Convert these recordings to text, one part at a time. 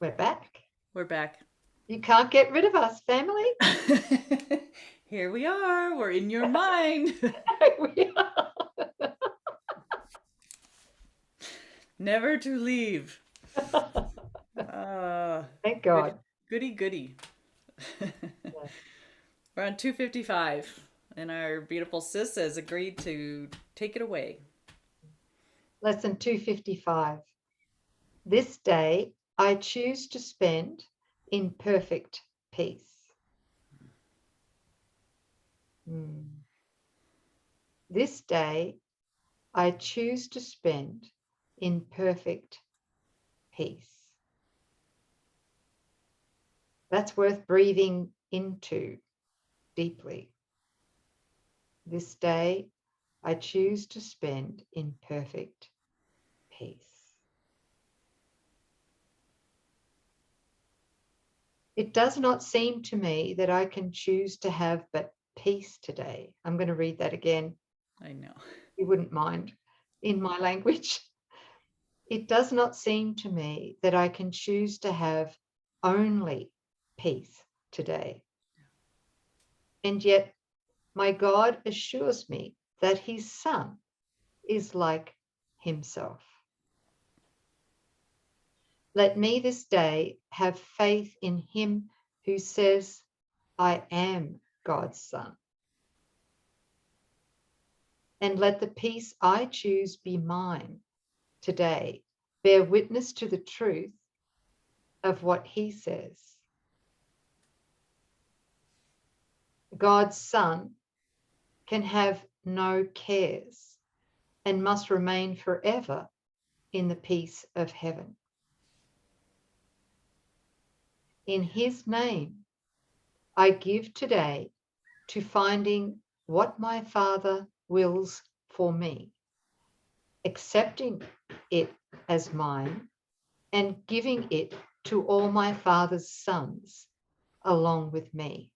We're back. We're back. You can't get rid of us, family. Here we are. We're in your mind. We are. Never to leave. Thank God. Goody. We're on 255, and our beautiful sis has agreed to take it away. Lesson 255. This day I choose to spend in perfect peace. This day I choose to spend in perfect peace. That's worth breathing into deeply. This day I choose to spend in perfect peace. It does not seem to me that I can choose to have but peace today. I'm going to read that again. I know. You wouldn't mind in my language. It does not seem to me that I can choose to have only peace today. And yet my God assures me that his Son is like himself. Let me this day have faith in him who says, I am God's Son. And let the peace I choose be mine today, bear witness to the truth of what he says. God's Son can have no cares and must remain forever in the peace of heaven. In his name, I give today to finding what my Father wills for me, accepting it as mine and giving it to all my Father's sons along with me.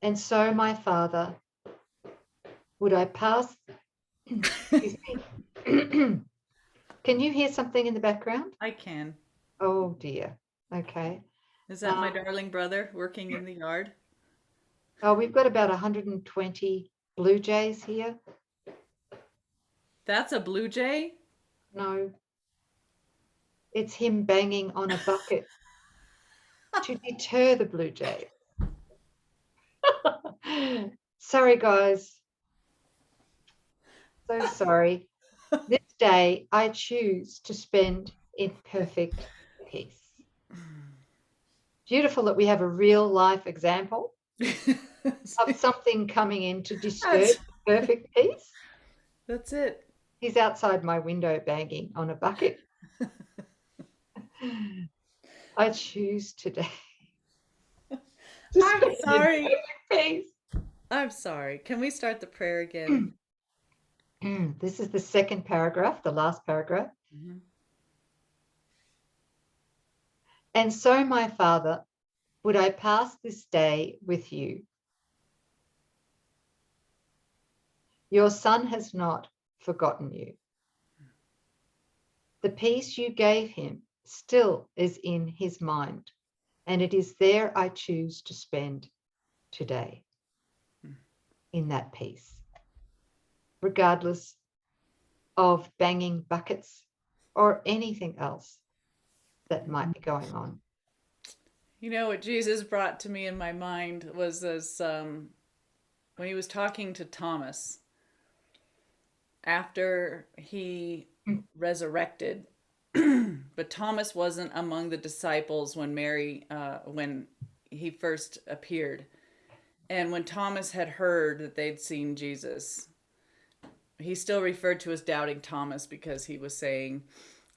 And so, my Father, would I pass? Can you hear something in the background? I can. Oh dear. Okay. Is that my darling brother working in the yard? Oh, we've got about 120 blue jays here. That's a blue jay? No, it's him banging on a bucket to deter the blue jays. Sorry, guys. So sorry. This day I choose to spend in perfect peace. Beautiful that we have a real life example of something coming in to disturb perfect peace. That's it. He's outside my window banging on a bucket. I choose today. I'm sorry. Peace. I'm sorry. Can we start the prayer again? This is the second paragraph, the last paragraph. Mm-hmm. And so, my Father, would I pass this day with you? Your Son has not forgotten you. The peace you gave him still is in his mind, and it is there I choose to spend today, in that peace, regardless of banging buckets or anything else that might be going on. You know what Jesus brought to me in my mind was this when he was talking to Thomas after he resurrected. But Thomas wasn't among the disciples when when he first appeared. And when Thomas had heard that they'd seen Jesus, he still referred to as doubting Thomas because he was saying,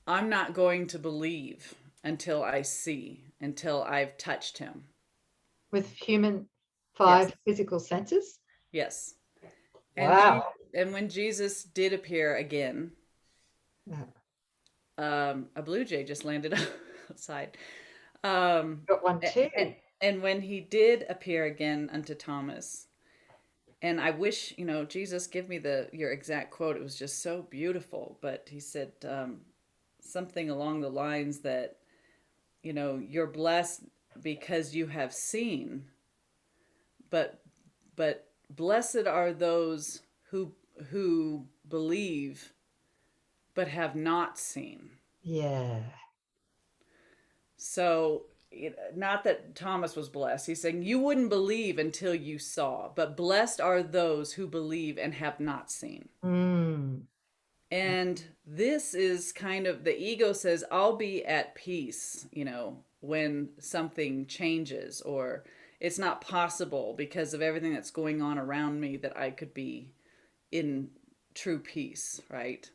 I'm not going to believe until I see, until I've touched him. With five Yes. physical senses? Yes. Wow. And when Jesus did appear again, a blue jay just landed outside. Got one too. And when he did appear again unto Thomas, And I wish, Jesus, give me your exact quote. It was just so beautiful. But he said something along the lines that, you're blessed because you have seen, but blessed are those who believe but have not seen. Yeah. So, not that Thomas was blessed. He's saying you wouldn't believe until you saw, but blessed are those who believe and have not seen. Mm. And this is kind of the ego says, I'll be at peace, when something changes, or it's not possible because of everything that's going on around me that I could be in true peace, right?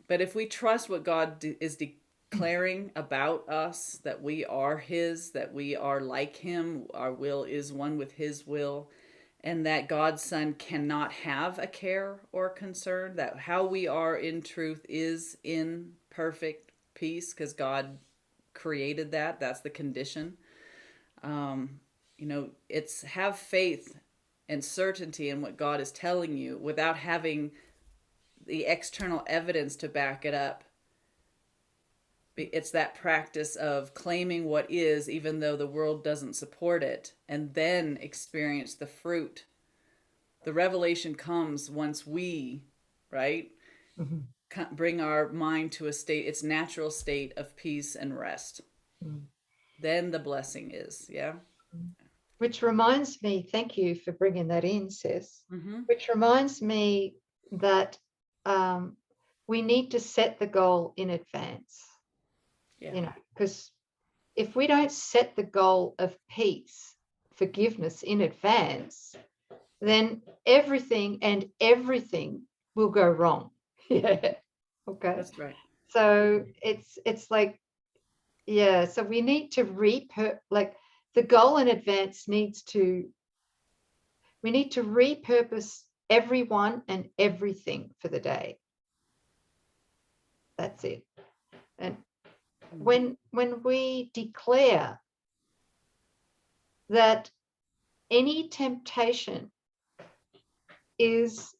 But if we trust what God is declaring about us, that we are His, that we are like Him, our will is one with His will, and that God's Son cannot have a care or concern, that how we are in truth is in perfect peace because God created that. That's the condition. It's have faith and certainty in what God is telling you without having the external evidence to back it up. It's that practice of claiming what is, even though the world doesn't support it, and then experience the fruit. The revelation comes once we, right, bring our mind to its natural state of peace and rest. Then the blessing is, yeah. Which reminds me, thank you for bringing that in, sis. Which reminds me that we need to set the goal in advance. Yeah. Because if we don't set the goal of peace, forgiveness in advance, then everything will go wrong. Yeah. Okay. That's right. So it's like, yeah. So we need to the goal in advance we need to repurpose everyone and everything for the day. That's it. And when we declare that any temptation is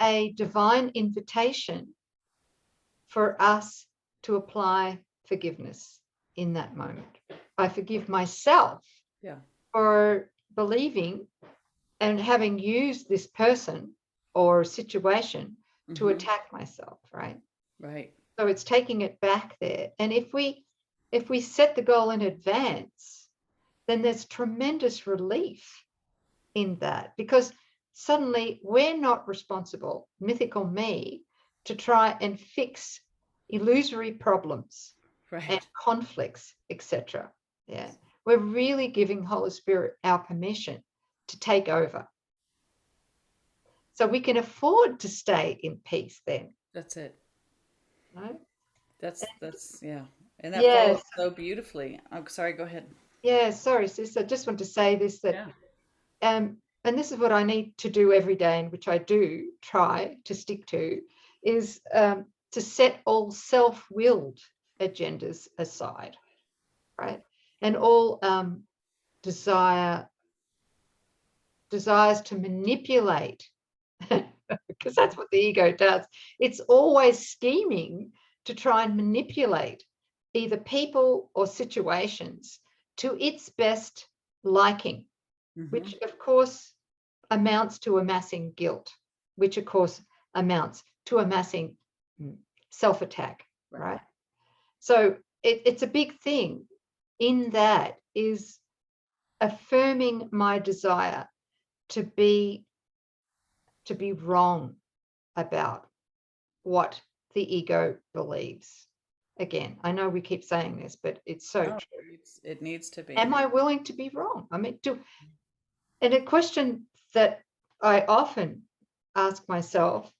a divine invitation for us to apply forgiveness in that moment. I forgive myself for believing and having used this person or situation to attack myself, right? Right. So it's taking it back there. And if we set the goal in advance, then there's tremendous relief in that, because suddenly we're not responsible, mythical me, to try and fix illusory problems and conflicts, etc. Yeah, we're really giving Holy Spirit our permission to take over, so we can afford to stay in peace. Then that's it. Right? That's yeah, and that follows so beautifully. I'm sorry. Go ahead. Yeah, sorry, sis. I just want to say this, that and this is what I need to do every day, and which I do try to stick to, is to set all self-willed agendas aside, right? And all desires to manipulate, because that's what the ego does. It's always scheming to try and manipulate either people or situations to its best liking, which of course amounts to amassing guilt, which of course amounts to amassing self-attack, right? So it's a big thing in that is affirming my desire to be wrong about what the ego believes. Again, I know we keep saying this, but it's so true. It needs to be. Am I willing to be wrong? I mean, and a question that I often ask myself,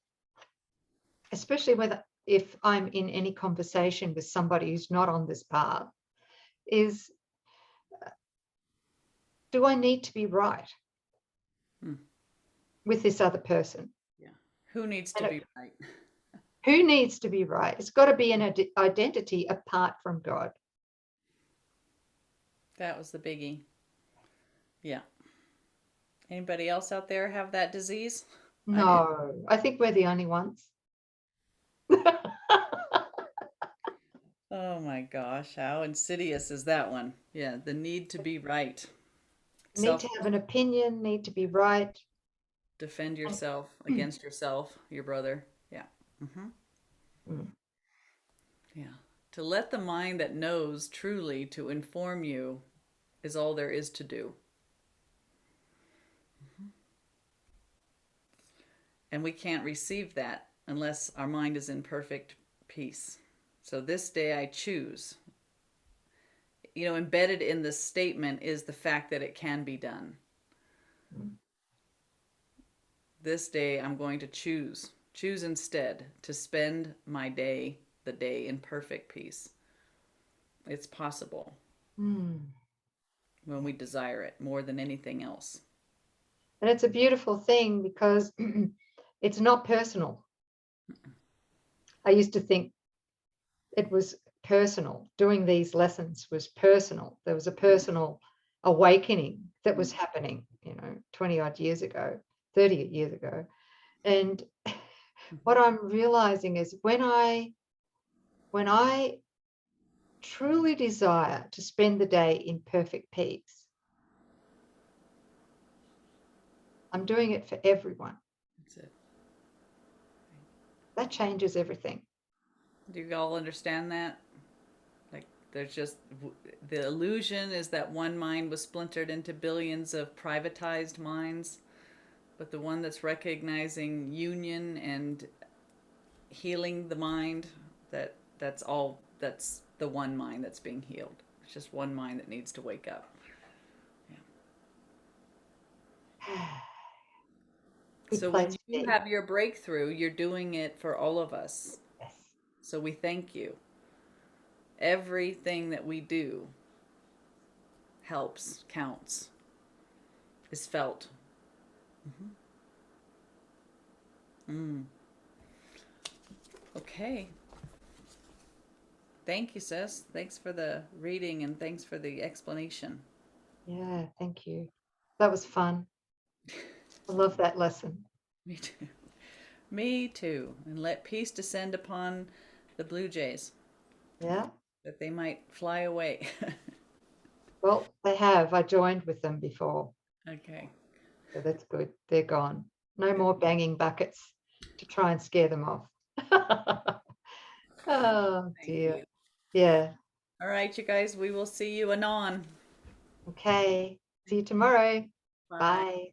especially if I'm in any conversation with somebody who's not on this path, is, do I need to be right with this other person? Yeah. Who needs to be right? Who needs to be right? It's got to be an identity apart from God. That was the biggie. Yeah. Anybody else out there have that disease? I did. No, I think we're the only ones. Oh my gosh, how insidious is that one? Yeah, the need to be right. Need Self to have an opinion, need to be right. defend yourself against yourself, your brother. Yeah. Mm. Yeah. To let the mind that knows truly to inform you is all there is to do. And we can't receive that unless our mind is in perfect peace. So this day I choose. You know, embedded in this statement is the fact that it can be done. This day I'm going to choose instead to spend my day, the day, in perfect peace. It's possible Mm. when we desire it more than anything else. And it's a beautiful thing because it's not personal. I used to think it was personal. Doing these lessons was personal. There was a personal awakening that was happening, 20 odd years ago, 30 years ago. And what I'm realizing is when I truly desire to spend the day in perfect peace, I'm doing it for everyone. That's it. That changes everything. Do you all understand that? Like, there's just the illusion is that one mind was splintered into billions of privatized minds, but the one that's recognizing union and healing the mind, that's the one mind that's being healed. It's just one mind that needs to wake up. Good So place when to you be. have your breakthrough, you're doing it for all of us. Yes. So we thank you. Everything that we do helps, counts, is felt. Okay. Thank you, sis. Thanks for the reading and thanks for the explanation. Yeah, thank you. That was fun. I love that lesson. Me too. Me too. And let peace descend upon the blue jays, Yeah. that they might fly away. Well, they have. I joined with them before. Okay. So that's good. They're gone. No more banging buckets to try and scare them off. Oh, Thank dear. you. Yeah. All right, you guys, we will see you anon. Okay. See you tomorrow. Bye. Bye.